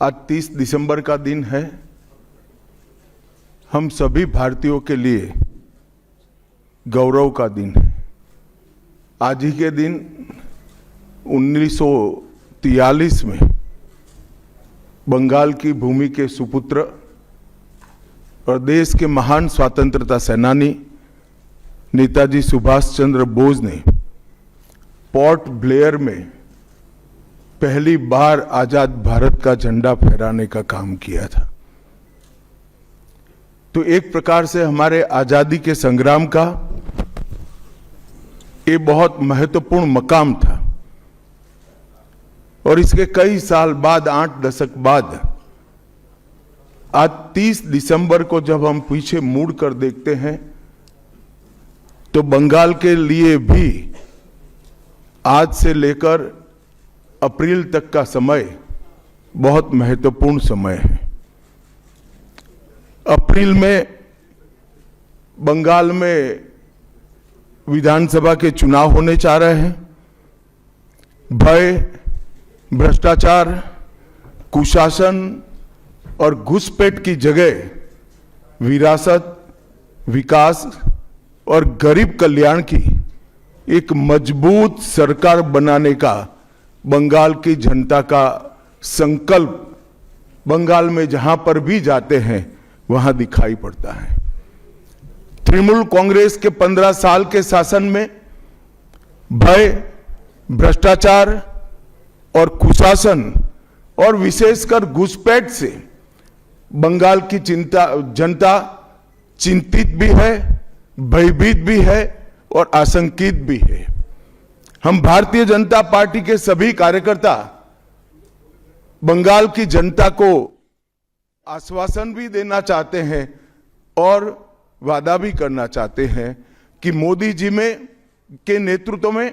आज 30 दिसंबर का दिन है। हम सभी भारतीयों के लिए गौरव का दिन है। आज ही के दिन 1943 में बंगाल की भूमि के सुपुत्र और देश के महान स्वतंत्रता सेनानी नेताजी सुभाष चंद्र बोस ने पोर्ट ब्लेयर में पहली बार आजाद भारत का झंडा फहराने का काम किया था। तो एक प्रकार से हमारे आजादी के संग्राम का ये बहुत महत्वपूर्ण मकाम था। और इसके कई साल बाद, 8 दशक बाद, आज 30 दिसंबर को जब हम पीछे मुड़ कर देखते हैं तो बंगाल के लिए भी आज से लेकर अप्रैल तक का समय बहुत महत्वपूर्ण समय है। अप्रैल में बंगाल में विधानसभा के चुनाव होने जा रहे हैं। भय, भ्रष्टाचार, कुशासन और घुसपैठ की जगह विरासत, विकास और गरीब कल्याण की एक मजबूत सरकार बनाने का बंगाल की जनता का संकल्प बंगाल में जहां पर भी जाते हैं वहां दिखाई पड़ता है। तृणमूल कांग्रेस के 15 साल के शासन में भय, भ्रष्टाचार और कुशासन और विशेषकर घुसपैठ से बंगाल की जनता चिंतित भी है, भयभीत भी है और आशंकित भी है। हम भारतीय जनता पार्टी के सभी कार्यकर्ता बंगाल की जनता को आश्वासन भी देना चाहते हैं और वादा भी करना चाहते हैं कि मोदी जी के नेतृत्व में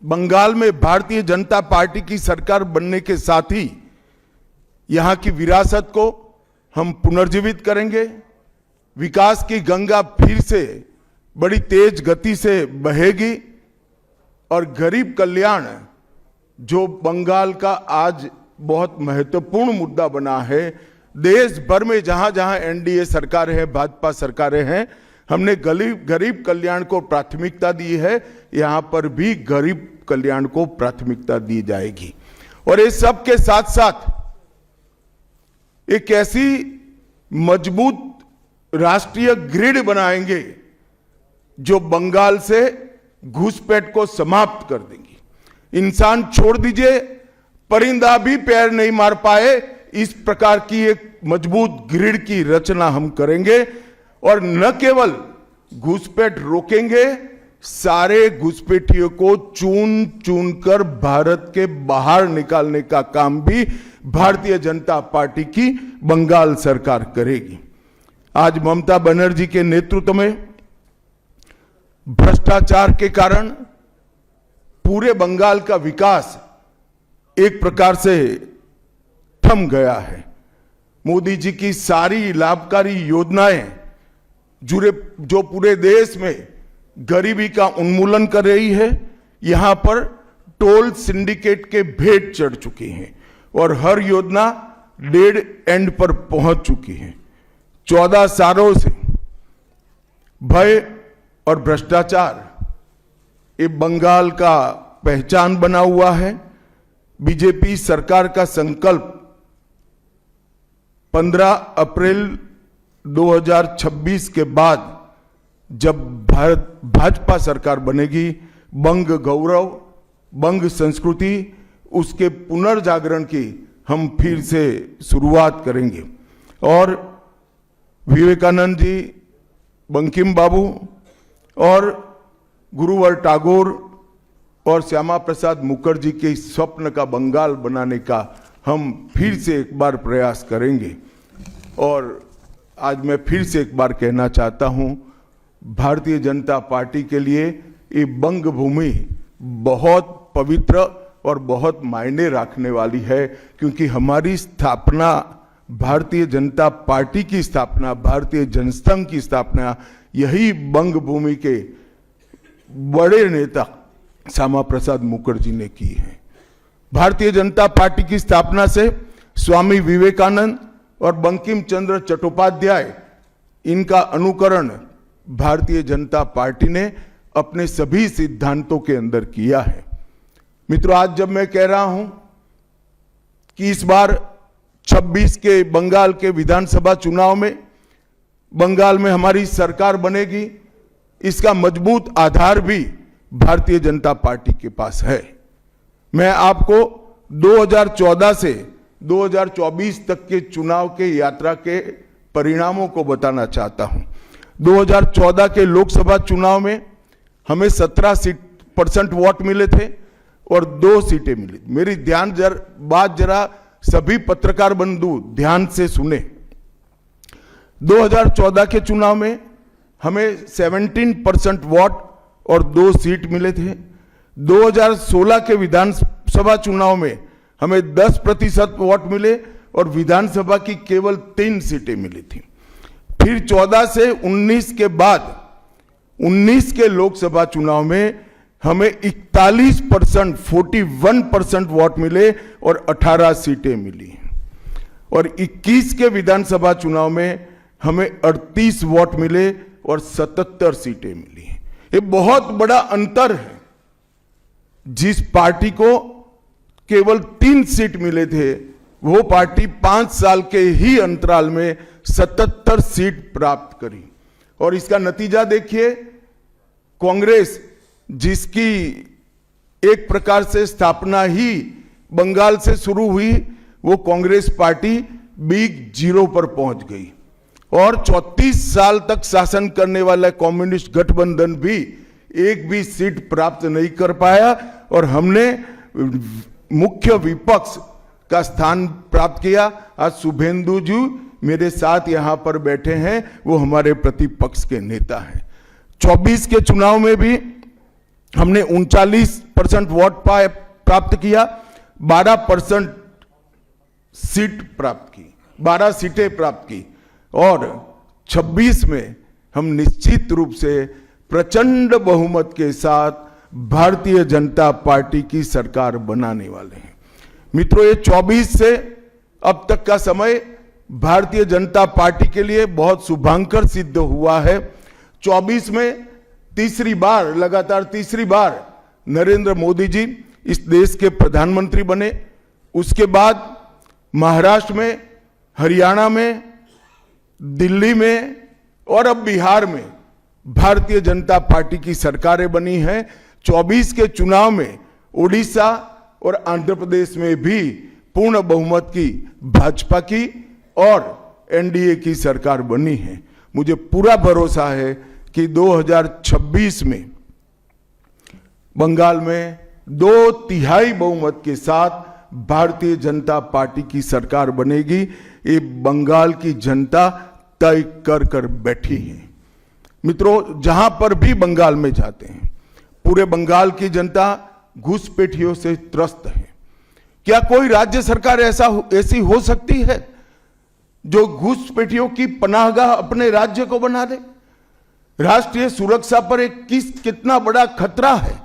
बंगाल में भारतीय जनता पार्टी की सरकार बनने के साथ ही यहां की विरासत को हम पुनर्जीवित करेंगे। विकास की गंगा फिर से बड़ी तेज गति से बहेगी और गरीब कल्याण, जो बंगाल का आज बहुत महत्वपूर्ण मुद्दा बना है, देश भर में जहां जहां एनडीए सरकार है, भाजपा सरकारें हैं, हमने गरीब कल्याण को प्राथमिकता दी है। यहां पर भी गरीब कल्याण को प्राथमिकता दी जाएगी। और इस सब के साथ साथ एक ऐसी मजबूत राष्ट्रीय ग्रिड बनाएंगे जो बंगाल से घुसपैठ को समाप्त कर देंगी। इंसान छोड़ दीजिए, परिंदा भी पैर नहीं मार पाए, इस प्रकार की एक मजबूत ग्रिड की रचना हम करेंगे। और न केवल घुसपैठ रोकेंगे, सारे घुसपैठियों को चुन चुन कर भारत के बाहर निकालने का काम भी भारतीय जनता पार्टी की बंगाल सरकार करेगी। आज ममता बनर्जी के नेतृत्व में भ्रष्टाचार के कारण पूरे बंगाल का विकास एक प्रकार से थम गया है। मोदी जी की सारी लाभकारी योजनाएं जो पूरे देश में गरीबी का उन्मूलन कर रही है, यहां पर टोल सिंडिकेट के भेंट चढ़ चुकी हैं और हर योजना डेड एंड पर पहुंच चुकी है। 14 सालों से भय और भ्रष्टाचार ये बंगाल का पहचान बना हुआ है। बीजेपी सरकार का संकल्प 15 अप्रैल 2026 के बाद जब भाजपा सरकार बनेगी, बंग गौरव, बंग संस्कृति, उसके पुनर्जागरण की हम फिर से शुरुआत करेंगे। और विवेकानंद जी, बंकिम बाबू और गुरुवर टैगोर और श्यामा प्रसाद मुखर्जी के स्वप्न का बंगाल बनाने का हम फिर से एक बार प्रयास करेंगे। और आज मैं फिर से एक बार कहना चाहता हूं, भारतीय जनता पार्टी के लिए ये बंग भूमि बहुत पवित्र और बहुत मायने रखने वाली है, क्योंकि हमारी स्थापना, भारतीय जनता पार्टी की स्थापना, भारतीय जनसंघ की स्थापना यही बंग भूमि के बड़े नेता श्यामा प्रसाद मुखर्जी ने की है। भारतीय जनता पार्टी की स्थापना से स्वामी विवेकानंद और बंकिम चंद्र चट्टोपाध्याय, इनका अनुकरण भारतीय जनता पार्टी ने अपने सभी सिद्धांतों के अंदर किया है। मित्रों, आज जब मैं कह रहा हूं कि इस बार 26 के बंगाल के विधानसभा चुनाव में बंगाल में हमारी सरकार बनेगी, इसका मजबूत आधार भी भारतीय जनता पार्टी के पास है। मैं आपको 2014 से 2024 तक के चुनाव के यात्रा के परिणामों को बताना चाहता हूं। 2014 के लोकसभा चुनाव में हमें 17% वोट मिले थे और 2 सीटें मिली। मेरी बात जरा सभी पत्रकार बंधु ध्यान से सुने। 2014 के चुनाव में हमें 17% वोट और 2 सीट मिले थे। 2016 के विधानसभा चुनाव में हमें 10% वोट मिले और विधानसभा की केवल 3 सीटें मिली थी। फिर 14 से 19 के बाद 19 के लोकसभा चुनाव में हमें 41% वोट मिले और 18 सीटें मिली और 21 के विधानसभा चुनाव में हमें 38 वोट मिले और 77 सीटें मिली। ये बहुत बड़ा अंतर है। जिस पार्टी को केवल 3 सीट मिले थे, वो पार्टी 5 साल के ही अंतराल में 77 सीट प्राप्त करी। और इसका नतीजा देखिए, कांग्रेस जिसकी एक प्रकार से स्थापना ही बंगाल से शुरू हुई, वो कांग्रेस पार्टी बिग जीरो पर पहुंच गई और 34 साल तक शासन करने वाला कम्युनिस्ट गठबंधन भी एक भी सीट प्राप्त नहीं कर पाया और हमने मुख्य विपक्ष का स्थान प्राप्त किया। आज शुभेंदु जी मेरे साथ यहां पर बैठे हैं, वो हमारे प्रतिपक्ष के नेता हैं। 24 के चुनाव में भी हमने 39% वोट प्राप्त किया, 12% सीट प्राप्त की, 12 सीटें प्राप्त की और 26 में हम निश्चित रूप से प्रचंड बहुमत के साथ भारतीय जनता पार्टी की सरकार बनाने वाले हैं। मित्रों, ये 24 से अब तक का समय भारतीय जनता पार्टी के लिए बहुत शुभांकर सिद्ध हुआ है। 24 में लगातार तीसरी बार नरेंद्र मोदी जी इस देश के प्रधानमंत्री बने। उसके बाद महाराष्ट्र में, हरियाणा में, दिल्ली में और अब बिहार में भारतीय जनता पार्टी की सरकारें बनी हैं। 24 के चुनाव में उड़ीसा और आंध्र प्रदेश में भी पूर्ण बहुमत की भाजपा की और एनडीए की सरकार बनी है। मुझे पूरा भरोसा है कि 2026 में बंगाल में 2/3 बहुमत के साथ भारतीय जनता पार्टी की सरकार बनेगी। ये बंगाल की जनता तय कर बैठी है। मित्रों, जहां पर भी बंगाल में जाते हैं, पूरे बंगाल की जनता घुसपैठियों से त्रस्त है। क्या कोई राज्य सरकार ऐसी हो सकती है जो घुसपैठियों की पनाहगाह अपने राज्य को बना दे? राष्ट्रीय सुरक्षा पर कितना बड़ा खतरा है,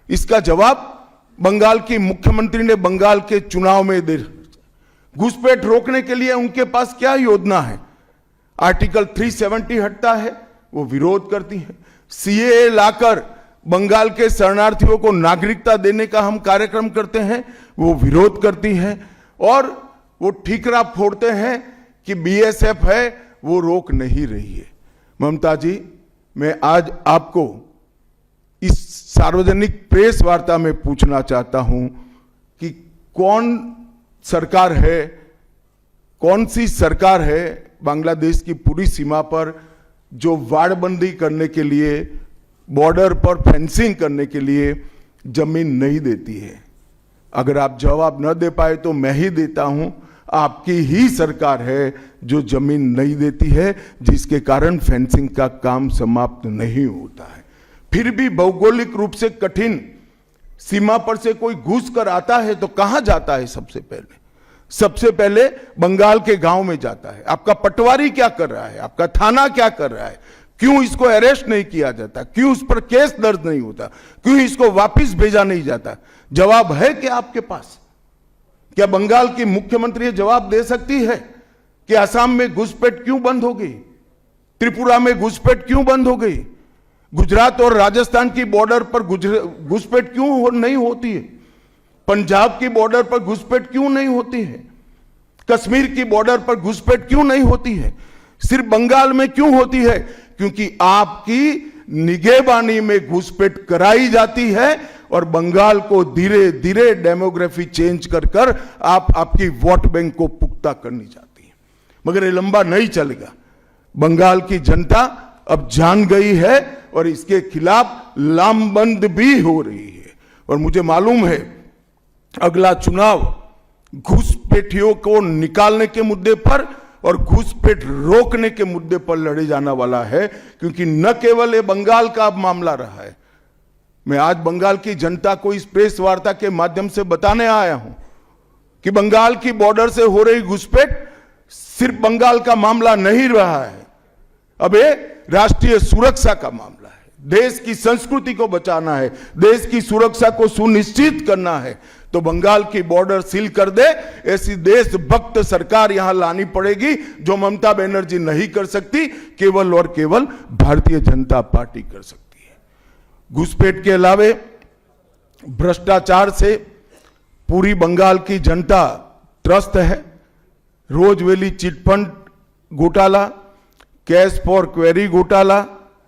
इसका जवाब बंगाल की मुख्यमंत्री ने बंगाल के चुनाव में दे। घुसपैठ रोकने के लिए उनके पास क्या योजना है? आर्टिकल 370 हटता है, वो विरोध करती है। सीएए लाकर बंगाल के शरणार्थियों को नागरिकता देने का हम कार्यक्रम करते हैं, वो विरोध करती है। और वो ठीकरा फोड़ते हैं कि बीएसएफ है, वो रोक नहीं रही है। ममता जी, मैं आज आपको इस सार्वजनिक प्रेस वार्ता में पूछना चाहता हूं कि कौन सी सरकार है बांग्लादेश की पूरी सीमा पर जो वाड़बंदी करने के लिए, बॉर्डर पर फेंसिंग करने के लिए जमीन नहीं देती है? अगर आप जवाब न दे पाए तो मैं ही देता हूं। आपकी ही सरकार है जो जमीन नहीं देती है, जिसके कारण फेंसिंग का काम समाप्त नहीं होता है। फिर भी भौगोलिक रूप से कठिन सीमा पर से कोई घुस कर आता है तो कहां जाता है? सबसे पहले बंगाल के गांव में जाता है। आपका पटवारी क्या कर रहा है? आपका थाना क्या कर रहा है? क्यों इसको अरेस्ट नहीं किया जाता? क्यों उस पर केस दर्ज नहीं होता? क्यों इसको वापस भेजा नहीं जाता? जवाब है कि आपके पास? क्या बंगाल की मुख्यमंत्री ये जवाब दे सकती है कि असम में घुसपैठ क्यों बंद हो गई, त्रिपुरा में घुसपैठ क्यों बंद हो गई, गुजरात और राजस्थान की बॉर्डर पर घुसपैठ क्यों नहीं होती है, पंजाब की बॉर्डर पर घुसपैठ क्यों नहीं होती है, कश्मीर की बॉर्डर पर घुसपैठ क्यों नहीं होती है, सिर्फ बंगाल में क्यों होती है? क्योंकि आपकी निगहबानी में घुसपैठ कराई जाती है और बंगाल को धीरे धीरे डेमोग्राफी चेंज कर कर आपकी वोट बैंक को पुख्ता करनी चाहती है। मगर ये लंबा नहीं चलेगा। बंगाल की जनता अब जान गई है और इसके खिलाफ लामबंद भी हो रही है। और मुझे मालूम है अगला चुनाव घुसपैठियों को निकालने के मुद्दे पर और घुसपैठ रोकने के मुद्दे पर लड़े जाने वाला है, क्योंकि न केवल ये बंगाल का अब मामला रहा है। मैं आज बंगाल की जनता को इस प्रेस वार्ता के माध्यम से बताने आया हूं कि बंगाल की बॉर्डर से हो रही घुसपैठ सिर्फ बंगाल का मामला नहीं रहा है, अब ये राष्ट्रीय सुरक्षा का मामला है। देश की संस्कृति को बचाना है, देश की सुरक्षा को सुनिश्चित करना है, तो बंगाल की बॉर्डर सील कर दे, ऐसी देशभक्त सरकार यहां लानी पड़ेगी जो ममता बनर्जी नहीं कर सकती, केवल और केवल भारतीय जनता पार्टी कर सकती है। घुसपैठ के अलावे भ्रष्टाचार से पूरी बंगाल की जनता त्रस्त है। रोजवेली चिटफंड घोटाला, कैश फॉर क्वेरी घोटाला,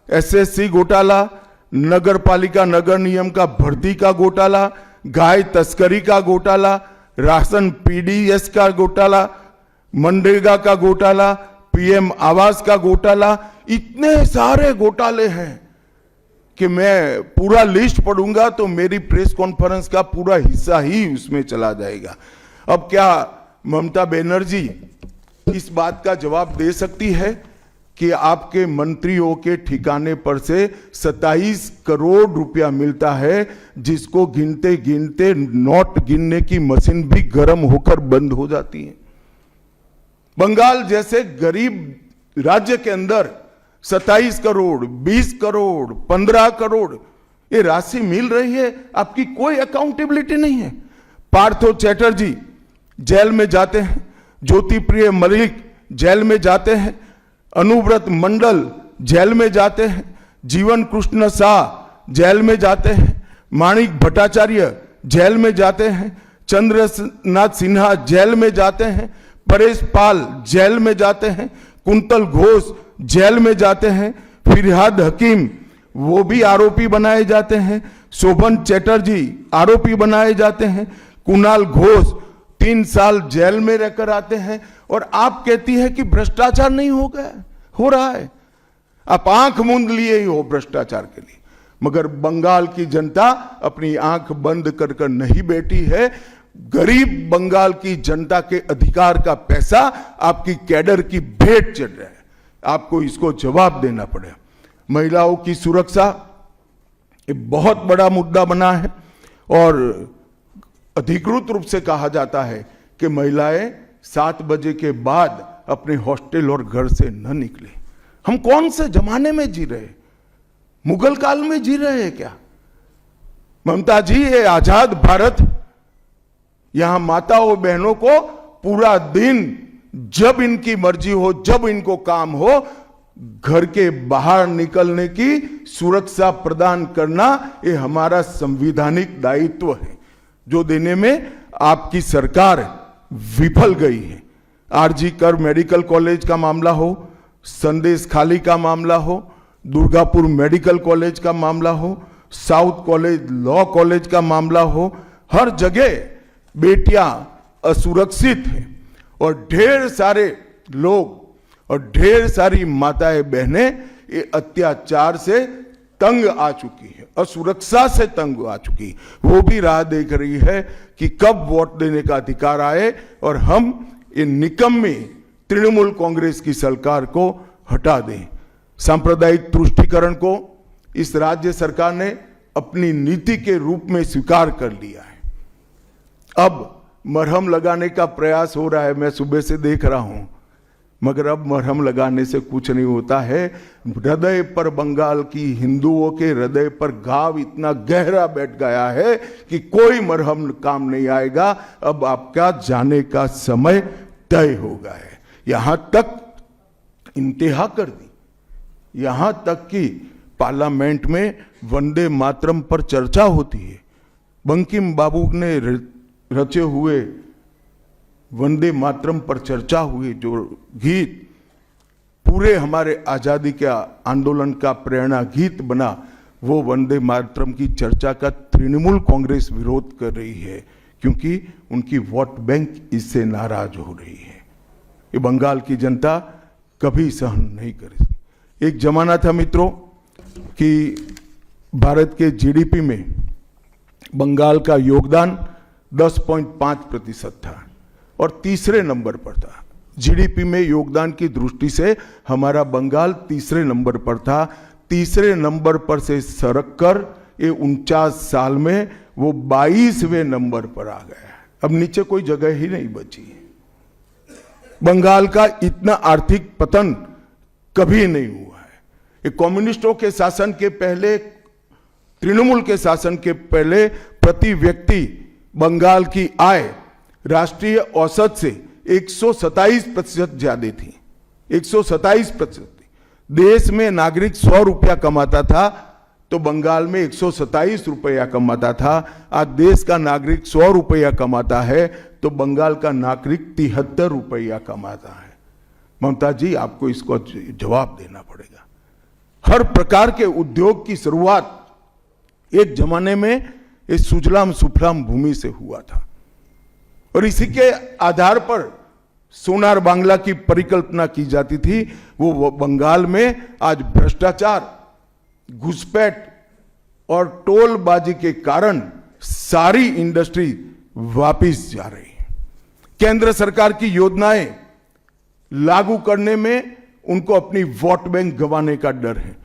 एसएससी घोटाला, नगर पालिका नगर नियम का भर्ती का घोटाला, गाय तस्करी का घोटाला, राशन पीडीएस का घोटाला, मनरेगा का घोटाला, पीएम आवास का घोटाला, इतने सारे घोटाले हैं कि मैं पूरा लिस्ट पढ़ूंगा तो मेरी प्रेस कॉन्फ्रेंस का पूरा हिस्सा ही उसमें चला जाएगा। अब क्या ममता बनर्जी इस बात का जवाब दे सकती है कि आपके मंत्रियों के ठिकाने पर से 27 करोड़ रुपया मिलता है, जिसको गिनते गिनते नोट गिनने की मशीन भी गर्म होकर बंद हो जाती है। बंगाल जैसे गरीब राज्य के अंदर 27 करोड़, 20 करोड़, 15 करोड़ ये राशि मिल रही है, आपकी कोई अकाउंटेबिलिटी नहीं है। पार्थो चैटर्जी जेल में जाते हैं, ज्योति प्रिय मलिक जेल में जाते हैं, अनुव्रत मंडल जेल में जाते हैं, जीवन कृष्ण शाह जेल में जाते हैं, माणिक भट्टाचार्य जेल में जाते हैं, चंद्रनाथ सिन्हा जेल में जाते हैं, परेश पाल जेल में जाते हैं, कुंतल घोष जेल में जाते हैं, फिरहाद हकीम वो भी आरोपी बनाए जाते हैं, शोभन चैटर्जी आरोपी बनाए जाते हैं, कुणाल घोष 3 साल जेल में रहकर आते हैं, और आप कहती है कि भ्रष्टाचार नहीं हो गया, हो रहा है। आप आंख मूंद लिए ही हो भ्रष्टाचार के लिए, मगर बंगाल की जनता अपनी आंख बंद कर कर नहीं बैठी है। गरीब बंगाल की जनता के अधिकार का पैसा आपकी कैडर की भेंट चढ़ रहा है, आपको इसको जवाब देना पड़ेगा। महिलाओं की सुरक्षा एक बहुत बड़ा मुद्दा बना है और अधिकृत रूप से कहा जाता है कि महिलाएं 7 बजे के बाद अपने हॉस्टल और घर से न निकले। हम कौन से जमाने में जी रहे, मुगल काल में जी रहे हैं क्या? ममता जी, ये आजाद भारत, यहां माताओं बहनों को पूरा दिन जब इनकी मर्जी हो, जब इनको काम हो, घर के बाहर निकलने की सुरक्षा प्रदान करना ये हमारा संवैधानिक दायित्व है, जो देने में आपकी सरकार विफल गई है। आरजी कर मेडिकल कॉलेज का मामला हो, संदेश खाली का मामला हो, दुर्गापुर मेडिकल कॉलेज का मामला हो, साउथ कॉलेज लॉ कॉलेज का मामला हो, हर जगह बेटियां असुरक्षित हैं और ढेर सारे लोग और ढेर सारी माताएं बहनें ये अत्याचार से तंग आ चुकी है, असुरक्षा से तंग आ चुकी, वो भी राह देख रही है कि कब वोट देने का अधिकार आए और हम ये निकम्मी तृणमूल कांग्रेस की सरकार को हटा दें। सांप्रदायिक तुष्टीकरण को इस राज्य सरकार ने अपनी नीति के रूप में स्वीकार कर लिया है। अब मरहम लगाने का प्रयास हो रहा है, मैं सुबह से देख रहा हूं। मगर अब मरहम लगाने से कुछ नहीं होता है। हृदय पर, बंगाल की हिंदुओं के हृदय पर घाव इतना गहरा बैठ गया है कि कोई मरहम काम नहीं आएगा। अब आपका जाने का समय तय हो गया है। यहां तक इंतहा कर दी, यहां तक कि पार्लियामेंट में वंदे मातरम पर चर्चा होती है। बंकिम बाबू ने रचे हुए वंदे मातरम पर चर्चा हुई, जो गीत पूरे हमारे आजादी के आंदोलन का प्रेरणा गीत बना, वो वंदे मातरम की चर्चा का तृणमूल कांग्रेस विरोध कर रही है, क्योंकि उनकी वोट बैंक इससे नाराज हो रही है। ये बंगाल की जनता कभी सहन नहीं करेगी। एक जमाना था मित्रों कि भारत के जीडीपी में बंगाल का योगदान 10.5% था और तीसरे नंबर पर था। जीडीपी में योगदान की दृष्टि से हमारा बंगाल तीसरे नंबर पर था। तीसरे नंबर पर से सरक कर ये 49 साल में वो 22वें नंबर पर आ गया। अब नीचे कोई जगह ही नहीं बची। बंगाल का इतना आर्थिक पतन कभी नहीं हुआ है। ये कम्युनिस्टों के शासन के पहले, तृणमूल के शासन के पहले प्रति व्यक्ति बंगाल की आय राष्ट्रीय औसत से 127% ज्यादा थी। 127%। देश में नागरिक 100 रुपया कमाता था तो बंगाल में 127 रुपया कमाता था। आज देश का नागरिक 100 रुपया कमाता है तो बंगाल का नागरिक 73 रुपया कमाता है। ममता जी, आपको इसको जवाब देना पड़ेगा। हर प्रकार के उद्योग की शुरुआत एक जमाने में इस सुजलाम सुफलाम भूमि से हुआ था और इसी के आधार पर सोनार बांग्ला की परिकल्पना की जाती थी। वो बंगाल में आज भ्रष्टाचार, घुसपैठ और टोलबाजी के कारण सारी इंडस्ट्री वापिस जा रही है। केंद्र सरकार की योजनाएं लागू करने में उनको अपनी वोट बैंक गंवाने का डर है।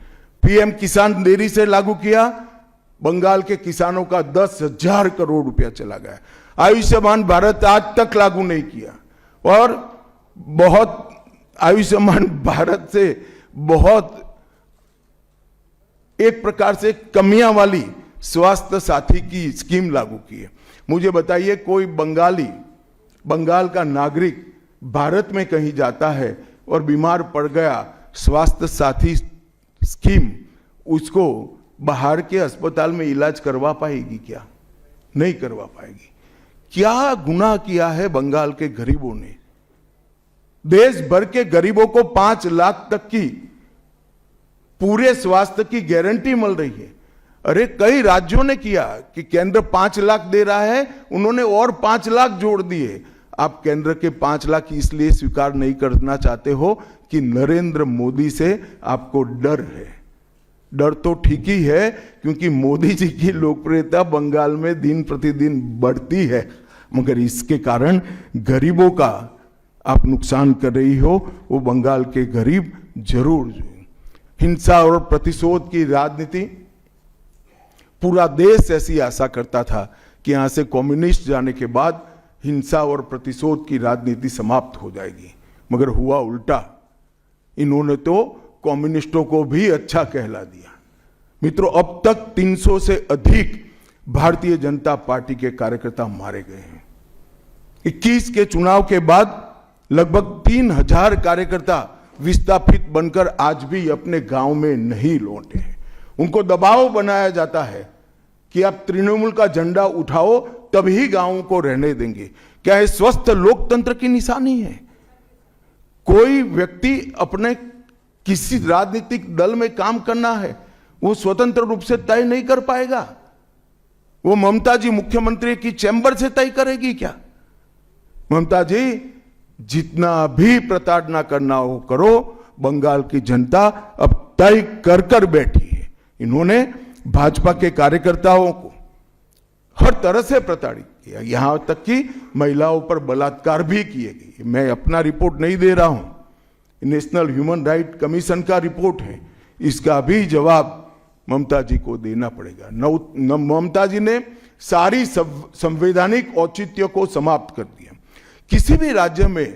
पीएम किसान देरी से लागू किया, बंगाल के किसानों का 10,000 करोड़ रुपया चला गया। आयुष्मान भारत आज तक लागू नहीं किया और बहुत आयुष्मान भारत से बहुत एक प्रकार से कमियां वाली स्वास्थ्य साथी की स्कीम लागू की है। मुझे बताइए, कोई बंगाल का नागरिक भारत में कहीं जाता है और बीमार पड़ गया, स्वास्थ्य साथी स्कीम उसको बाहर के अस्पताल में इलाज करवा पाएगी क्या? नहीं करवा पाएगी। क्या गुनाह किया है बंगाल के गरीबों ने? देश भर के गरीबों को 5 लाख तक की पूरे स्वास्थ्य की गारंटी मिल रही है। अरे कई राज्यों ने किया कि केंद्र 5 लाख दे रहा है, उन्होंने और 5 लाख जोड़ दिए। आप केंद्र के 5 लाख इसलिए स्वीकार नहीं करना चाहते हो कि नरेंद्र मोदी से आपको डर है। डर तो ठीक ही है, क्योंकि मोदी जी की लोकप्रियता बंगाल में दिन प्रतिदिन बढ़ती है, मगर इसके कारण गरीबों का आप नुकसान कर रही हो। वो बंगाल के गरीब जरूर। हिंसा और प्रतिशोध की राजनीति, पूरा देश ऐसी आशा करता था कि यहां से कम्युनिस्ट जाने के बाद हिंसा और प्रतिशोध की राजनीति समाप्त हो जाएगी, मगर हुआ उल्टा। इन्होंने तो कम्युनिस्टों को भी अच्छा कहला दिया। मित्रों, अब तक 300 से अधिक भारतीय जनता पार्टी के कार्यकर्ता मारे गए हैं। 21 के चुनाव के बाद लगभग 3000 कार्यकर्ता विस्थापित बनकर आज भी अपने गांव में नहीं लौटे हैं। उनको दबाव बनाया जाता है कि आप तृणमूल का झंडा उठाओ तभी गांवों को रहने देंगे। क्या ये स्वस्थ लोकतंत्र की निशानी है? कोई व्यक्ति अपने किसी राजनीतिक दल में काम करना है, वो स्वतंत्र रूप से तय नहीं कर पाएगा। वो ममता जी मुख्यमंत्री की चैम्बर से तय करेगी क्या? ममता जी, जितना भी प्रताड़ना करना हो करो, बंगाल की जनता अब तय कर बैठी है। इन्होंने भाजपा के कार्यकर्ताओं को हर तरह से प्रताड़ित किया, यहां तक कि महिलाओं पर बलात्कार भी किए गए। मैं अपना रिपोर्ट नहीं दे रहा हूं, नेशनल ह्यूमन राइट कमीशन का रिपोर्ट है। इसका भी जवाब ममता जी को देना पड़ेगा। ममता जी ने सारी संवैधानिक औचित्य को समाप्त कर दिया। किसी भी राज्य में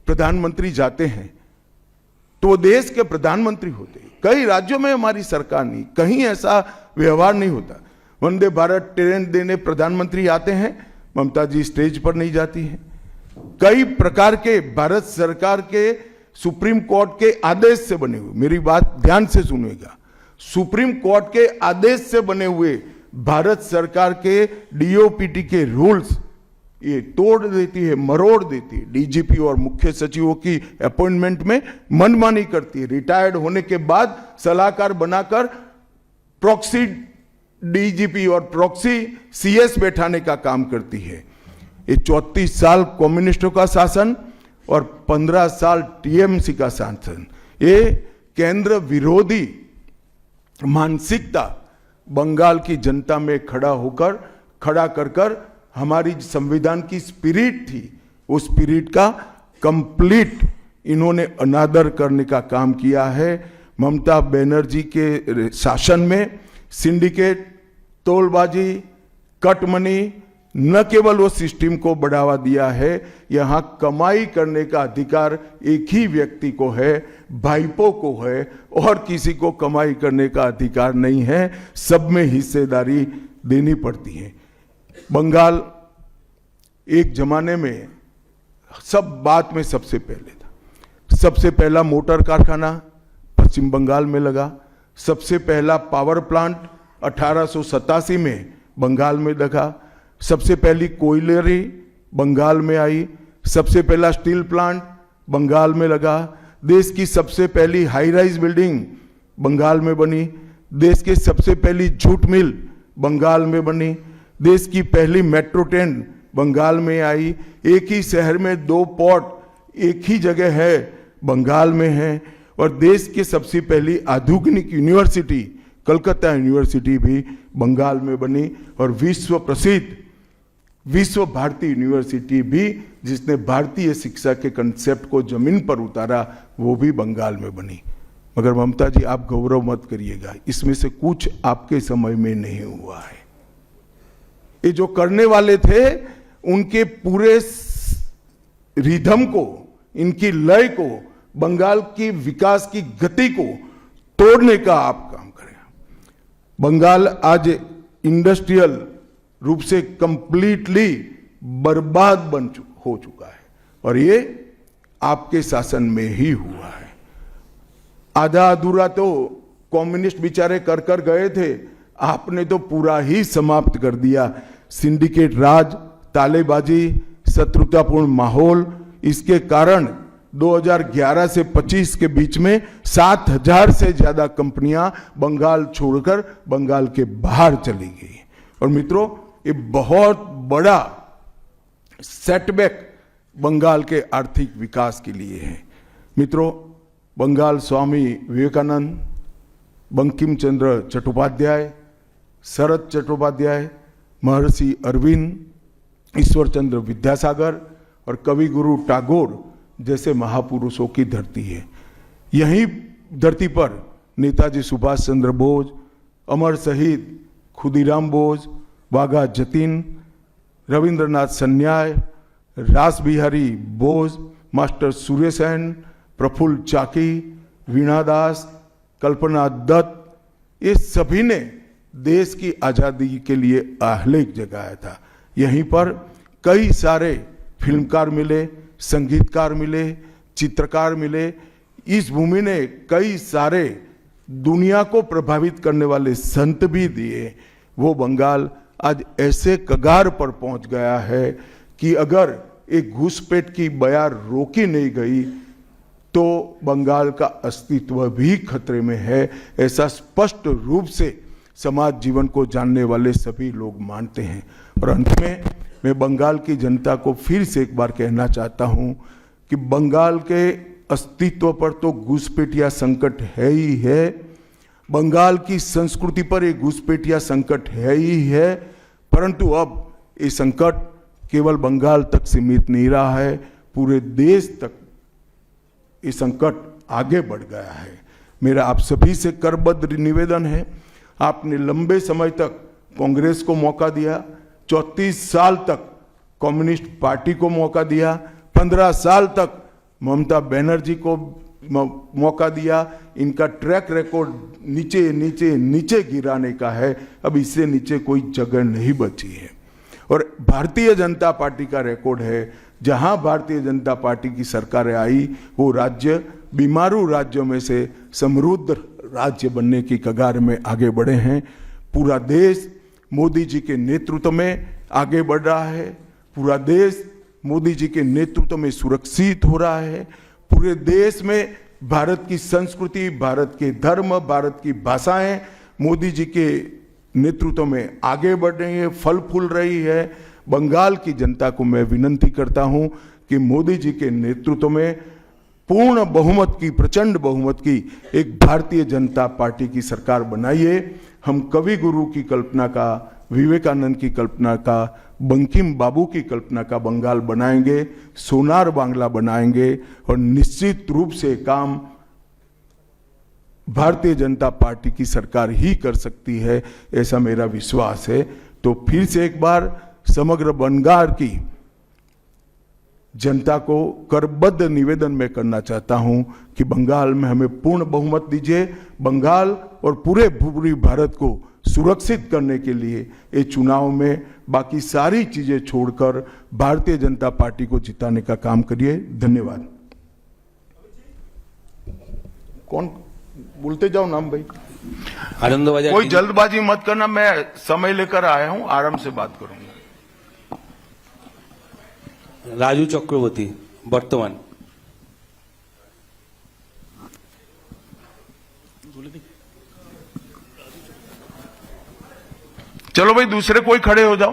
प्रधानमंत्री जाते हैं तो वो देश के प्रधानमंत्री होते। कई राज्यों में हमारी सरकार नहीं, कहीं ऐसा व्यवहार नहीं होता। वंदे भारत ट्रेन देने प्रधानमंत्री आते हैं, ममता जी स्टेज पर नहीं जाती हैं। कई प्रकार के भारत सरकार के सुप्रीम कोर्ट के आदेश से बने हुए, मेरी बात ध्यान से सुनिएगा, सुप्रीम कोर्ट के आदेश से बने हुए भारत सरकार के डीओपीटी के रूल्स ये तोड़ देती है, मरोड़ देती है। डीजीपी और मुख्य सचिवों की अपॉइंटमेंट में मनमानी करती है। रिटायर्ड होने के बाद सलाहकार बनाकर प्रॉक्सी डीजीपी और प्रॉक्सी सीएस बैठाने का काम करती है। ये 34 साल कम्युनिस्टों का शासन और 15 साल टीएमसी का शासन, ये केंद्र विरोधी मानसिकता बंगाल की जनता में खड़ा कर हमारी संविधान की स्पिरिट थी, उस स्पिरिट का कंप्लीट इन्होंने अनादर करने का काम किया है। ममता बनर्जी के शासन में सिंडिकेट, तोलबाजी, कट मनी, न केवल वो सिस्टम को बढ़ावा दिया है, यहां कमाई करने का अधिकार एक ही व्यक्ति को है, भाईपो को है, और किसी को कमाई करने का अधिकार नहीं है। सब में हिस्सेदारी देनी पड़ती है। बंगाल एक जमाने में सब बात में सबसे पहले था। सबसे पहला मोटर कारखाना पश्चिम बंगाल में लगा। सबसे पहला पावर प्लांट 1887 में बंगाल में लगा। सबसे पहली कोयलरी बंगाल में आई। सबसे पहला स्टील प्लांट बंगाल में लगा। देश की सबसे पहली हाई राइज बिल्डिंग बंगाल में बनी। देश की सबसे पहली जूट मिल बंगाल में बनी। देश की पहली मेट्रो ट्रेन बंगाल में आई। एक ही शहर में 2 पोर्ट एक ही जगह है, बंगाल में है। और देश की सबसे पहली आधुनिक यूनिवर्सिटी कलकत्ता यूनिवर्सिटी भी बंगाल में बनी। और विश्व प्रसिद्ध विश्व भारती यूनिवर्सिटी भी, जिसने भारतीय शिक्षा के कंसेप्ट को जमीन पर उतारा, वो भी बंगाल में बनी। मगर ममता जी, आप गौरव मत करिएगा, इसमें से कुछ आपके समय में नहीं हुआ है। ये जो करने वाले थे, उनके पूरे रिदम को, इनकी लय को, बंगाल की विकास की गति को तोड़ने का आप काम करें। बंगाल आज इंडस्ट्रियल रूप से कंप्लीटली बर्बाद हो चुका है, और ये आपके शासन में ही हुआ है। आधा अधूरा तो कम्युनिस्ट बेचारे कर गए थे, आपने तो पूरा ही समाप्त कर दिया। सिंडिकेट राज, तालेबाजी, शत्रुतापूर्ण माहौल, इसके कारण 2011 से 25 के बीच में 7000 से ज्यादा कंपनियां बंगाल छोड़कर बंगाल के बाहर चली गई। और मित्रों, ये बहुत बड़ा सेटबैक बंगाल के आर्थिक विकास के लिए है। मित्रों, बंगाल स्वामी विवेकानंद, बंकिम चंद्र चट्टोपाध्याय, शरद चट्टोपाध्याय, महर्षि अरविंद, ईश्वर चंद्र विद्यासागर और कवि गुरु टैगोर जैसे महापुरुषों की धरती है। यही धरती पर नेताजी सुभाष चंद्र बोस, अमर शहीद खुदीराम बोस, वाघा जतीन, रविंद्रनाथ सन्याय, रास बिहारी बोस, मास्टर सुरेश सेन, प्रफुल्ल चाकी, वीणा दास, कल्पना दत्त, ये सभी ने देश की आज़ादी के लिए आहलेख जगाया था। यहीं पर कई सारे फिल्मकार मिले, संगीतकार मिले, चित्रकार मिले। इस भूमि ने कई सारे दुनिया को प्रभावित करने वाले संत भी दिए। वो बंगाल आज ऐसे कगार पर पहुंच गया है कि अगर एक घुसपैठ की बयार रोकी नहीं गई तो बंगाल का अस्तित्व भी खतरे में है। ऐसा स्पष्ट रूप से समाज जीवन को जानने वाले सभी लोग मानते हैं। और अंत में मैं बंगाल की जनता को फिर से एक बार कहना चाहता हूं कि बंगाल के अस्तित्व पर तो घुसपैठिया संकट है ही है, बंगाल की संस्कृति पर एक घुसपैठिया संकट है ही है, परंतु अब ये संकट केवल बंगाल तक सीमित नहीं रहा है, पूरे देश तक ये संकट आगे बढ़ गया है। मेरा आप सभी से करबद्ध निवेदन है, आपने लंबे समय तक कांग्रेस को मौका दिया, 34 साल तक कम्युनिस्ट पार्टी को मौका दिया, 15 साल तक ममता बनर्जी को मौका दिया, इनका ट्रैक रिकॉर्ड नीचे नीचे नीचे गिराने का है। अब इससे नीचे कोई जगह नहीं बची है। और भारतीय जनता पार्टी का रिकॉर्ड है, जहां भारतीय जनता पार्टी की सरकारें आई वो राज्य बीमारू राज्यों में से समृद्ध राज्य बनने की कगार में आगे बढ़े हैं। पूरा देश मोदी जी के नेतृत्व में आगे बढ़ रहा है। पूरा देश मोदी जी के नेतृत्व में सुरक्षित हो रहा है। पूरे देश में भारत की संस्कृति, भारत के धर्म, भारत की भाषाएं मोदी जी के नेतृत्व में आगे बढ़ रही है, फल फूल रही है। बंगाल की जनता को मैं विनती करता हूं कि मोदी जी के नेतृत्व में पूर्ण बहुमत की, प्रचंड बहुमत की एक भारतीय जनता पार्टी की सरकार बनाइए। हम कवि गुरु की कल्पना का, विवेकानंद की कल्पना का, बंकिम बाबू की कल्पना का बंगाल बनाएंगे, सोनार बांग्ला बनाएंगे और निश्चित रूप से काम भारतीय जनता पार्टी की सरकार ही कर सकती है, ऐसा मेरा विश्वास है। तो फिर से एक बार समग्र बंगाल की जनता को करबद्ध निवेदन मैं करना चाहता हूं कि बंगाल में हमें पूर्ण बहुमत दीजिए। बंगाल और पूरे भारत को सुरक्षित करने के लिए ये चुनाव में बाकी सारी चीजें छोड़कर भारतीय जनता पार्टी को जिताने का काम करिए। धन्यवाद। कौन बोलते जाओ नाम भाई, आनंदबाजार कोई जल्दबाजी मत करना, मैं समय लेकर आया हूं, आराम से बात करूंगा। राजू चक्रवर्ती बर्तमान। चलो भाई दूसरे कोई खड़े हो जाओ।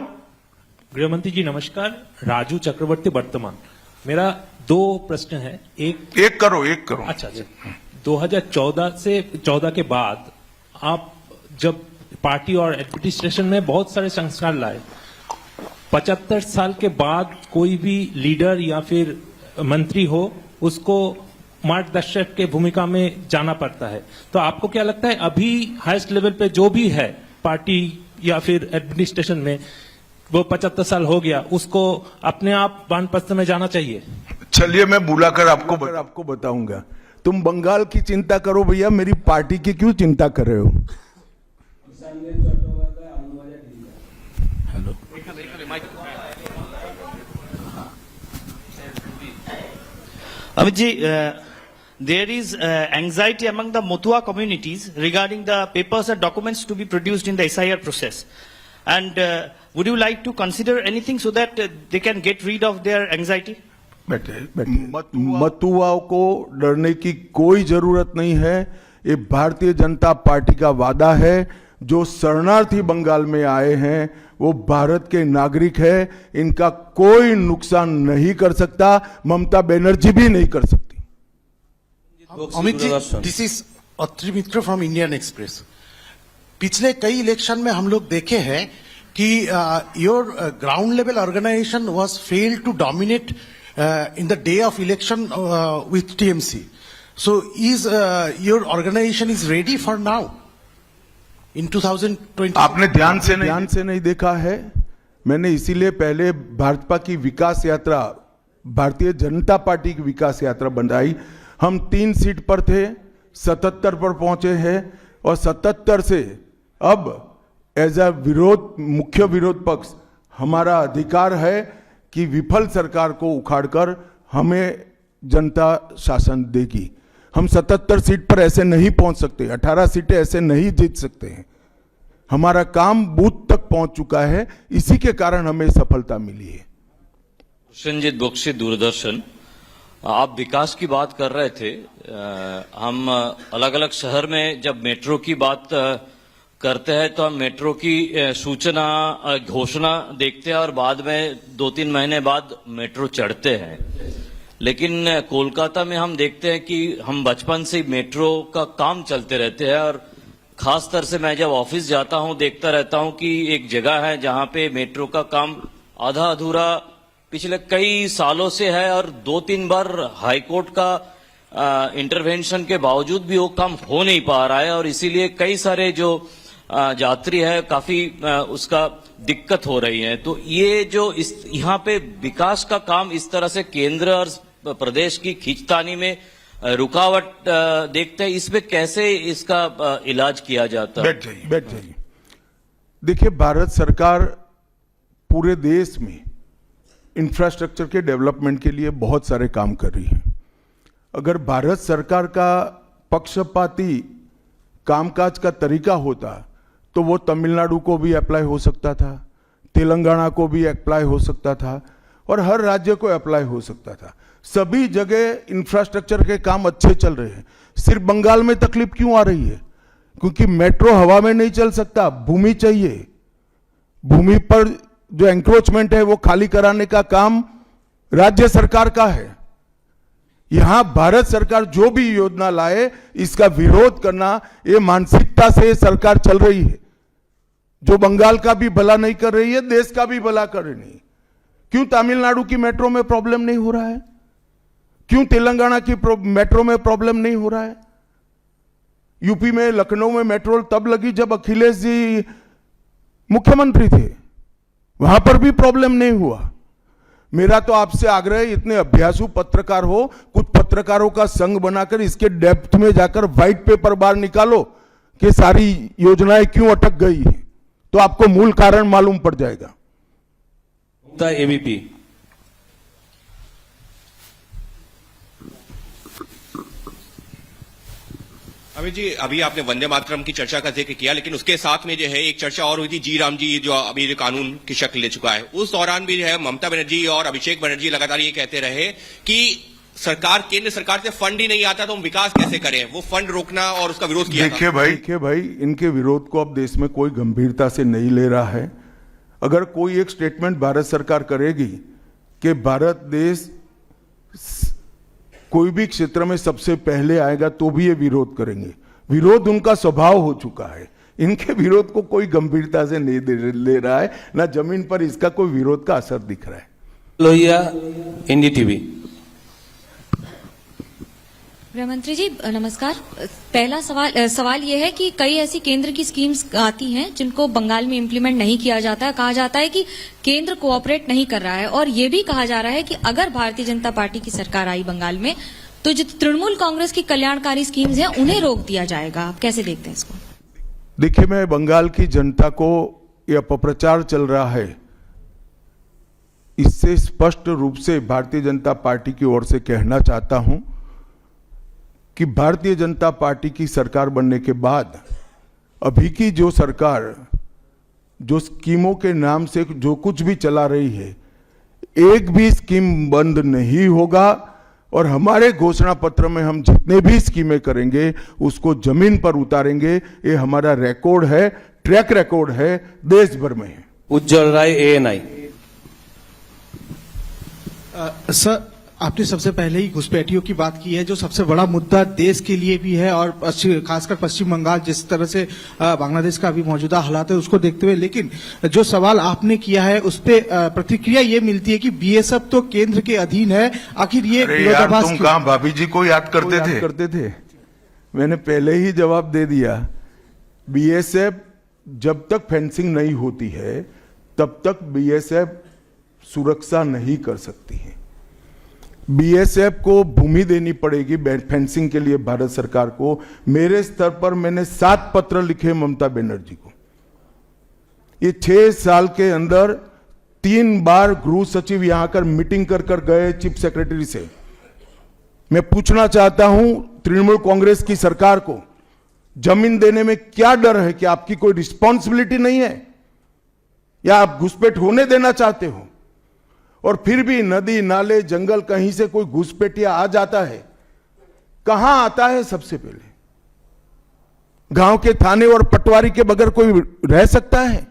गृहमंत्री जी नमस्कार, राजू चक्रवर्ती वर्तमान। मेरा 2 प्रश्न है। एक करो। अच्छा 2014 के बाद आप जब पार्टी और एडमिनिस्ट्रेशन में बहुत सारे संस्कार लाए, 75 साल के बाद कोई भी लीडर या फिर मंत्री हो उसको मार्गदर्शक के भूमिका में जाना पड़ता है। तो आपको क्या लगता है अभी हाईएस्ट लेवल पे जो भी है पार्टी या फिर एडमिनिस्ट्रेशन में, वो 75 साल हो गया, उसको अपने आप वानप्रस्थ में जाना चाहिए? चलिए मैं बुलाकर आपको बताऊंगा। तुम बंगाल की चिंता करो भैया, मेरी पार्टी की क्यों चिंता कर रहे हो? Hello, Amit ji, there is anxiety among the Motua communities regarding the papers and documents to be produced in the SIR process. And would you like to consider anything so that they can get rid of their anxiety? बैठे। मतुआओं को डरने की कोई जरूरत नहीं है। ये Bharatiya Janata party का वादा है। जो शरणार्थी बंगाल में आए हैं वो भारत के नागरिक है, इनका कोई नुकसान नहीं कर सकता, ममता बनर्जी भी नहीं कर सकती। Amit ji, this is Atri Mitra from Indian Express. पिछले कई इलेक्शन में हम लोग देखे हैं कि your ground level organisation was failed to dominate in the day of election with TMC. So is your organization is ready for now in 2020? आपने ध्यान से नहीं देखा है। मैंने इसीलिए पहले भाजपा की विकास यात्रा, भारतीय जनता पार्टी की विकास यात्रा बनाई। हम 3 सीट पर थे, 77 पर पहुंचे हैं और 77 से अब एज अ मुख्य विरोध पक्ष हमारा अधिकार है कि विफल सरकार को उखाड़कर हमें जनता शासन देगी। हम 77 सीट पर ऐसे नहीं पहुंच सकते, 18 सीटें ऐसे नहीं जीत सकते हैं। हमारा काम बूथ तक पहुंच चुका है, इसी के कारण हमें सफलता मिली है। प्रसन्नजीत बख्शी, दूरदर्शन। आप विकास की बात कर रहे थे। हम अलग अलग शहर में जब मेट्रो की बात करते हैं तो हम मेट्रो की सूचना, घोषणा देखते हैं और बाद में 2-3 महीने बाद मेट्रो चढ़ते हैं। लेकिन कोलकाता में हम देखते हैं कि हम बचपन से मेट्रो का काम चलते रहते हैं और खास तौर से मैं जब ऑफिस जाता हूं देखता रहता हूं कि एक जगह है जहां पे मेट्रो का काम आधा अधूरा पिछले कई सालों से है और 2-3 बार हाईकोर्ट का इंटरवेंशन के बावजूद भी वो काम हो नहीं पा रहा है और इसीलिए कई सारे जो यात्री है काफी उसका दिक्कत हो रही है। तो ये जो यहाँ पे विकास का काम इस तरह से केंद्र और प्रदेश की खींचतानी में रुकावट देखते हैं, इसमें कैसे इसका इलाज किया जाता है? बैठ जाइए। देखिए, भारत सरकार पूरे देश में इंफ्रास्ट्रक्चर के डेवलपमेंट के लिए बहुत सारे काम कर रही है। अगर भारत सरकार का पक्षपाती कामकाज का तरीका होता तो वो तमिलनाडु को भी अप्लाई हो सकता था, तेलंगाना को भी अप्लाई हो सकता था और हर राज्य को अप्लाई हो सकता था। सभी जगह इंफ्रास्ट्रक्चर के काम अच्छे चल रहे हैं। सिर्फ बंगाल में तकलीफ क्यों आ रही है? क्योंकि मेट्रो हवा में नहीं चल सकता, भूमि चाहिए। भूमि पर जो एंक्रोचमेंट है वो खाली कराने का काम राज्य सरकार का है। यहां भारत सरकार जो भी योजना लाए इसका विरोध करना, ये मानसिकता से सरकार चल रही है, जो बंगाल का भी भला नहीं कर रही है, देश का भी भला कर रही है। क्यों तमिलनाडु की मेट्रो में प्रॉब्लम नहीं हो रहा है? क्यों तेलंगाना की मेट्रो में प्रॉब्लम नहीं हो रहा है? यूपी में लखनऊ में मेट्रो तब लगी जब अखिलेश जी मुख्यमंत्री थे, वहां पर भी प्रॉब्लम नहीं हुआ। मेरा तो आपसे आग्रह है, इतने अभ्यासु पत्रकार हो, कुछ पत्रकारों का संघ बनाकर इसके डेप्थ में जाकर व्हाइट पेपर बाहर निकालो कि सारी योजनाएं क्यों अटक गई है, तो आपको मूल कारण मालूम पड़ जाएगा। एबीपी। अमित जी, अभी आपने वंदे मातरम की चर्चा का जिक्र किया, लेकिन उसके साथ में जो है एक चर्चा और हुई थी, जी राम जी जो अभी जो कानून की शक्ल ले चुका है, उस दौरान भी जो है ममता बनर्जी और अभिषेक बनर्जी लगातार ये कहते रहे कि सरकार, केंद्र सरकार से फंड ही नहीं आता तो हम विकास कैसे करें, वो फंड रोकना और उसका विरोध किया। देखिए भाई, इनके विरोध को अब देश में कोई गंभीरता से नहीं ले रहा है। अगर कोई एक स्टेटमेंट भारत सरकार करेगी कि भारत देश कोई भी क्षेत्र में सबसे पहले आएगा तो भी ये विरोध करेंगे। विरोध उनका स्वभाव हो चुका है। इनके विरोध को कोई गंभीरता से नहीं ले रहा है, ना जमीन पर इसका कोई विरोध का असर दिख रहा है। लोहिया, एनडीटीवी। गृहमंत्री जी नमस्कार। पहला सवाल यह है कि कई ऐसी केंद्र की स्कीम्स आती हैं जिनको बंगाल में इम्प्लीमेंट नहीं किया जाता है। कहा जाता है कि केंद्र कोऑपरेट नहीं कर रहा है, और यह भी कहा जा रहा है कि अगर भारतीय जनता पार्टी की सरकार आई बंगाल में तो जो तृणमूल कांग्रेस की कल्याणकारी स्कीम्स हैं उन्हें रोक दिया जाएगा। आप कैसे देखते हैं इसको? देखिए, मैं बंगाल की जनता को यह अपप्रचार चल रहा है, इससे स्पष्ट रूप से भारतीय जनता पार्टी की ओर से कहना चाहता हूं कि भारतीय जनता पार्टी की सरकार बनने के बाद अभी की जो सरकार जो स्कीमों के नाम से जो कुछ भी चला रही है, एक भी स्कीम बंद नहीं होगा। और हमारे घोषणा पत्र में हम जितने भी स्कीमें करेंगे उसको जमीन पर उतारेंगे। ये हमारा रिकॉर्ड है, ट्रैक रिकॉर्ड है, देश भर में है। उज्जवल राय, एएनआई। सर, आपने सबसे पहले ही घुसपैठियों की बात की है, जो सबसे बड़ा मुद्दा देश के लिए भी है, और खासकर पश्चिम बंगाल जिस तरह से बांग्लादेश का अभी मौजूदा हालात है उसको देखते हुए। लेकिन जो सवाल आपने किया है उस पे प्रतिक्रिया ये मिलती है कि बीएसएफ तो केंद्र के अधीन है। आखिर ये विरोधाभास तुम कहां भाभी जी को याद करते थे? मैंने पहले ही जवाब दे दिया। बीएसएफ जब तक फेंसिंग नहीं होती है तब तक बीएसएफ सुरक्षा नहीं कर सकती है। बीएसएफ को भूमि देनी पड़ेगी फेंसिंग के लिए भारत सरकार को। मेरे स्तर पर मैंने 7 पत्र लिखे ममता बनर्जी को। ये 6 साल के अंदर 3 बार गृह सचिव यहां आकर मीटिंग कर गए चीफ सेक्रेटरी से। मैं पूछना चाहता हूं तृणमूल कांग्रेस की सरकार को, जमीन देने में क्या डर है? कि आपकी कोई रिस्पॉन्सिबिलिटी नहीं है या आप घुसपैठ होने देना चाहते हो? और फिर भी नदी नाले जंगल कहीं से कोई घुसपैठिया आ जाता है, कहां आता है? सबसे पहले गांव के थाने और पटवारी के बगैर कोई रह सकता है?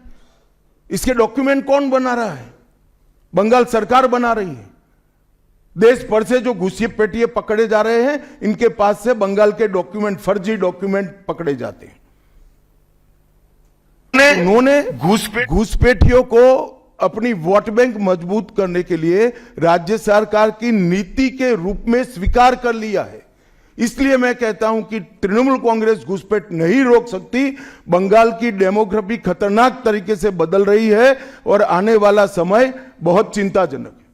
इसके डॉक्यूमेंट कौन बना रहा है? बंगाल सरकार बना रही है। देश भर से जो घुसपैठिए पकड़े जा रहे हैं, इनके पास से बंगाल के डॉक्यूमेंट, फर्जी डॉक्यूमेंट पकड़े जाते हैं। उन्होंने घुसपैठियों को अपनी वोट बैंक मजबूत करने के लिए राज्य सरकार की नीति के रूप में स्वीकार कर लिया है। इसलिए मैं कहता हूं कि तृणमूल कांग्रेस घुसपैठ नहीं रोक सकती। बंगाल की डेमोग्राफी खतरनाक तरीके से बदल रही है और आने वाला समय बहुत चिंताजनक है।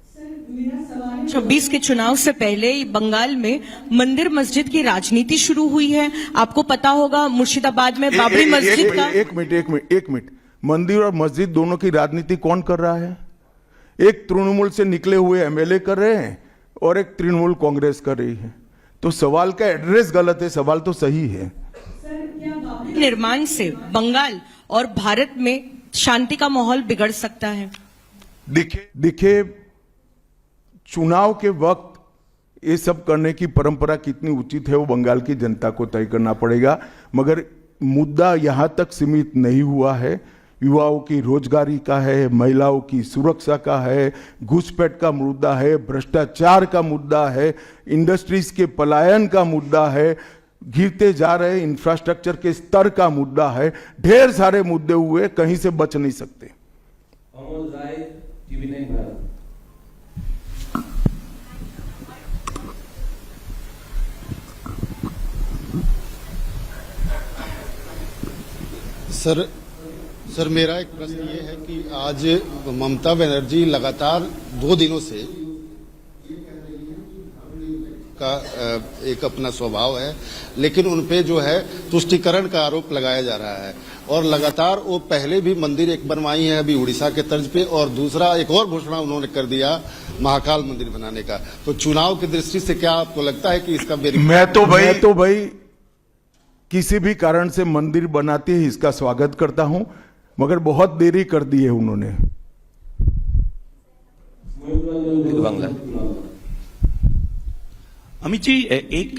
सर, मेरा सवाल 26 के चुनाव से पहले बंगाल में मंदिर मस्जिद की राजनीति शुरू हुई है। आपको पता होगा मुर्शिदाबाद में बाबरी मस्जिद का। एक मिनट मंदिर और मस्जिद दोनों की राजनीति कौन कर रहा है? एक तृणमूल से निकले हुए एमएलए कर रहे हैं और एक तृणमूल कांग्रेस कर रही है। तो सवाल का एड्रेस गलत है, सवाल तो सही है। निर्माण से बंगाल और भारत में शांति का माहौल बिगड़ सकता है। देखिए चुनाव के वक्त ये सब करने की परंपरा कितनी उचित है वो बंगाल की जनता को तय करना पड़ेगा, मगर मुद्दा यहां तक सीमित नहीं हुआ है। युवाओं की रोजगारी का है, महिलाओं की सुरक्षा का है, घुसपैठ का मुद्दा है, भ्रष्टाचार का मुद्दा है, इंडस्ट्रीज के पलायन का मुद्दा है, गिरते जा रहे इंफ्रास्ट्रक्चर के स्तर का मुद्दा है। ढेर सारे मुद्दे हुए, कहीं से बच नहीं सकते। अमोल राय, TV9 भारत। सर मेरा एक प्रश्न ये है कि आज ममता बनर्जी लगातार 2 दिनों से का एक अपना स्वभाव है, लेकिन उनपे जो है तुष्टीकरण का आरोप लगाया जा रहा है और लगातार वो पहले भी मंदिर एक बनवाई है अभी उड़ीसा के तर्ज पे, और दूसरा एक और घोषणा उन्होंने कर दिया महाकाल मंदिर बनाने का। तो चुनाव की दृष्टि से क्या आपको लगता है कि इसका मैं तो भाई किसी भी कारण से मंदिर बनाते ही इसका स्वागत करता हूं, मगर बहुत देरी कर दी है उन्होंने। बांग्ला। अमित जी, एक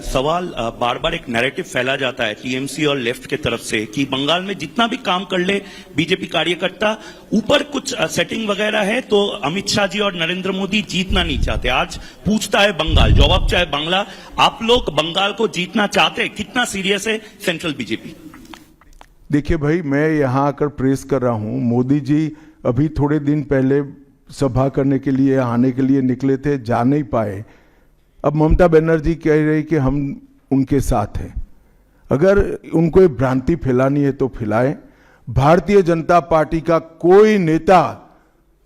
सवाल बार बार एक नैरेटिव फैला जाता है टीएमसी और लेफ्ट के तरफ से कि बंगाल में जितना भी काम कर ले बीजेपी कार्यकर्ता, ऊपर कुछ सेटिंग वगैरह है तो अमित शाह जी और नरेंद्र मोदी जीतना नहीं चाहते। आज पूछता है बंगाल, जवाब चाहे बांग्ला, आप लोग बंगाल को जीतना चाहते हैं? कितना सीरियस है सेंट्रल बीजेपी? देखिए भाई, मैं यहां आकर प्रेस कर रहा हूं। मोदी जी अभी थोड़े दिन पहले सभा करने के लिए आने के लिए निकले थे, जा नहीं पाए। अब ममता बनर्जी कह रही कि हम उनके साथ हैं। अगर उनको ये भ्रांति फैलानी है तो फैलाएं। भारतीय जनता पार्टी का कोई नेता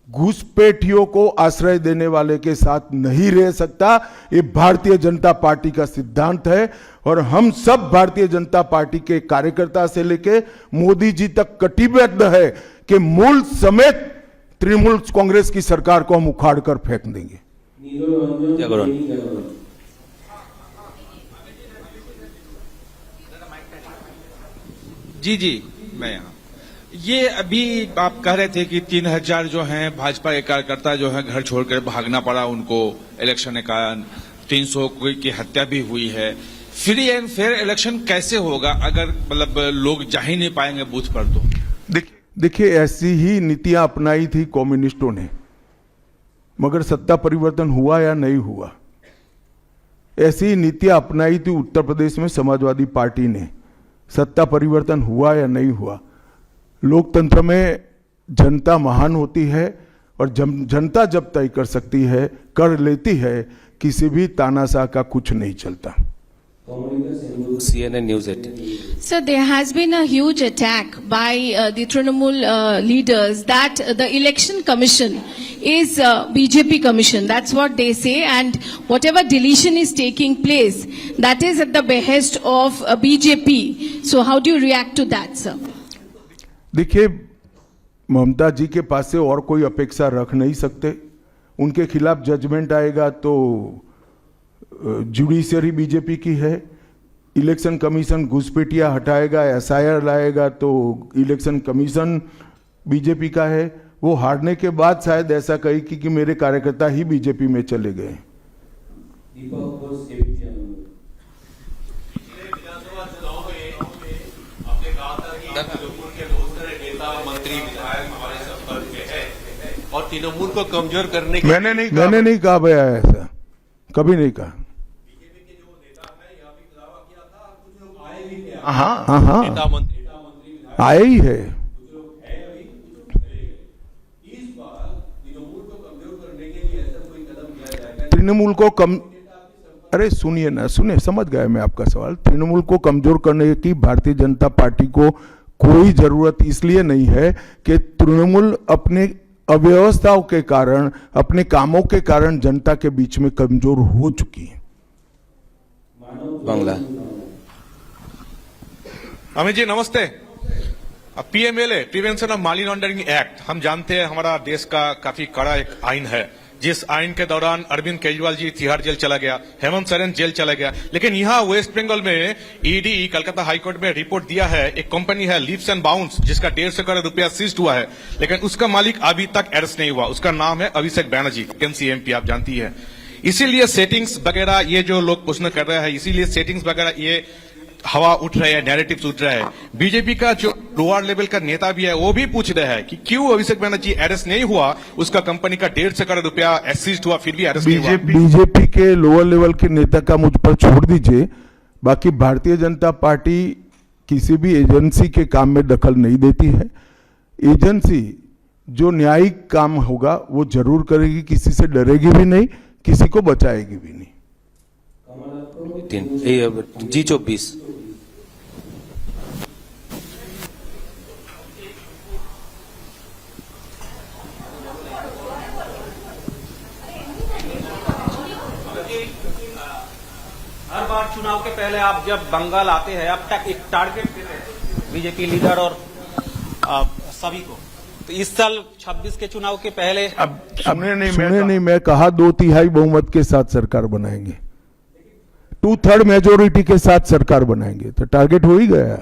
घुसपैठियों को आश्रय देने वाले के साथ नहीं रह सकता। ये भारतीय जनता पार्टी का सिद्धांत है और हम सब भारतीय जनता पार्टी के कार्यकर्ता से लेके मोदी जी तक कटिबद्ध है कि मूल समेत तृणमूल कांग्रेस की सरकार को हम उखाड़ कर फेंक देंगे। जी मैं यहाँ, ये अभी आप कह रहे थे कि 3000 जो हैं भाजपा के कार्यकर्ता जो हैं घर छोड़कर भागना पड़ा उनको इलेक्शन के कारण, 300 की हत्या भी हुई है। फ्री एंड फेयर इलेक्शन कैसे होगा अगर मतलब लोग जा ही नहीं पाएंगे बूथ पर? तो देखिए ऐसी ही नीतियां अपनाई थी कम्युनिस्टों ने, मगर सत्ता परिवर्तन हुआ या नहीं हुआ। ऐसी ही नीतियां अपनाई थी उत्तर प्रदेश में समाजवादी पार्टी ने, सत्ता परिवर्तन हुआ या नहीं हुआ। लोकतंत्र में जनता महान होती है और जनता जब तय कर सकती है, कर लेती है, किसी भी तानाशाह का कुछ नहीं चलता। CNN News 18. Sir, there has been a huge attack by the Trinamool leaders that the election commission is BJP commission. That's what they say, and whatever deletion is taking place, that is at the behest of BJP. So how do you react to that, sir? देखिए, ममता जी के पास से और कोई अपेक्षा रख नहीं सकते। उनके खिलाफ जजमेंट आएगा तो जुडिशरी बीजेपी की है, इलेक्शन कमीशन घुसपैठिया हटाएगा, एसआईआर लाएगा तो इलेक्शन कमीशन बीजेपी का है। वो हारने के बाद शायद ऐसा कही कि मेरे कार्यकर्ता ही बीजेपी में चले गए। और तृणमूल को कमजोर करने के मैंने नहीं कहा भैया, ऐसा कभी नहीं कहा। हाँ आए ही है। तृणमूल को कम, अरे सुनिए ना, समझ गया मैं आपका सवाल। तृणमूल को कमजोर करने की भारतीय जनता पार्टी को कोई जरूरत इसलिए नहीं है कि तृणमूल अपने अव्यवस्थाओं के कारण, अपने कामों के कारण जनता के बीच में कमजोर हो चुकी है। बांग्ला। अमित जी नमस्ते। PMLA prevention of money laundering act हम जानते हैं हमारा देश का काफी कड़ा एक आइन है, जिस आइन के दौरान अरविंद केजरीवाल जी तिहाड़ जेल चला गया, हेमंत सोरेन जेल चला गया, लेकिन यहाँ वेस्ट बंगाल में ईडी कलकत्ता हाईकोर्ट में रिपोर्ट दिया है, एक कंपनी है लीप्स एंड बाउंस जिसका 150 करोड़ रुपया सीज्ड हुआ है, लेकिन उसका मालिक अभी तक अरेस्ट नहीं हुआ। उसका नाम है अभिषेक बैनर्जी, एमसीएमपी आप जानती है। इसीलिए सेटिंग्स वगैरह ये जो लोग प्रश्न कर रहे हैं, इसीलिए सेटिंग्स वगैरह ये हवा उठ रहे हैं, नैरेटिव्स उठ रहे हैं। बीजेपी का जो लोअर लेवल का नेता भी है वो भी पूछ रहे हैं कि क्यों अभिषेक बैनर्जी अरेस्ट नहीं हुआ, उसका कंपनी का 150 करोड़ रुपया सीज्ड हुआ फिर भी अरेस्ट नहीं हुआ। बीजेपी के लोअर लेवल के नेता का मुझ पर छोड़ दीजिए, बाकी भारतीय जनता पार्टी किसी भी एजेंसी के काम में दखल नहीं देती है। एजेंसी जो न्यायिक काम होगा वो जरूर करेगी, किसी से डरेगी भी नहीं, किसी को बचाएगी भी नहीं। G24। हर बार चुनाव के पहले आप जब बंगाल आते हैं, अब तक एक टारगेट देते हैं बीजेपी लीडर और सभी को, तो इस साल 26 के चुनाव के पहले अब सुने नहीं, मैं कहा 2/3 बहुमत के साथ सरकार बनाएंगे, 2/3 मेजोरिटी के साथ सरकार बनाएंगे, तो टारगेट हो ही गया।